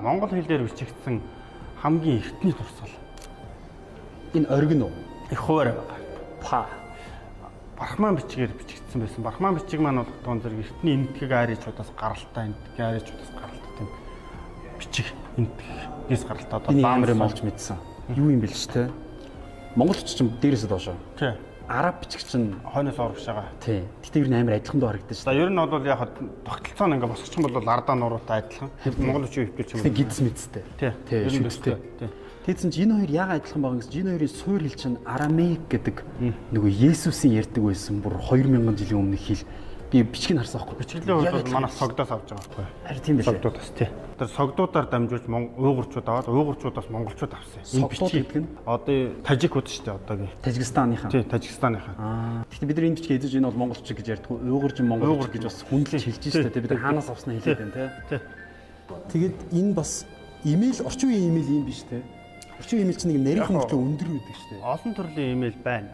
монгол хэлээр бичигдсэн хамгийн эртний дурсгал. Энэ оригин уу? Их хуваар байгаа. Па. Брахман бичгээр бичигдсэн байсан. Брахман бичиг маань бол тон зэрэг эртний энэтхэг аричудаас гаралтай энэтхэг аричудаас гаралтай тийм бичиг энэтхгээс гаралтай одоо баамрын молж мэдсэн. Юу юм бэл ч те. Монголч ч дээрээсээ доошоо. Тий. Араб бичиг чинь хойноос орвш байгаа. Тий. Гэтэ ер нь амар адилхан доо харагдаж шүү. За ер нь бол яг тогтолцоо нь ингээ босчихсон бол ардаа нуруутай адилхан. Монгол үчиг хэлж юм. Тэг гидс мэдстэй. Тий. Тий. Шүттэй. Тий. Тэгсэн чинь энэ хоёр яагаад адилхан байгаа гэсэн чинь энэ хоёрын суур хэл чинь арамеик гэдэг нөгөө Есүсийн ярьдаг байсан бүр 2000 жилийн өмнөх хэл. Би бичгийг харсан байхгүй. Бичгийн хувьд бол манай согдоос авч байгаа байхгүй. Харин тийм биш. Согдоодоос тий. Тэр согдуудаар дамжуулж уйгурчууд аваад уйгурчуудаас монголчууд авсан. Энэ бичгийг гэдэг нь одоо тажикууд шүү дээ одоогийн. Тажикстанийнхаа. Тий, Тажикстанийнхаа. Гэхдээ бид нар энэ бичгийг эзэж энэ бол монголч гэж ярьдаг. Уйгурч монголч гэж бас хүндлэж хэлж штэ. Бид нар хаанаас авснаа хэлээд байна тий. Тэгээд энэ бас имэйл орчин үеийн имэйл юм биш тий. Орчин үеийн имэйл чинь нэг нарийн хэмжээ өндөр байдаг штэ. Олон төрлийн имэйл байна.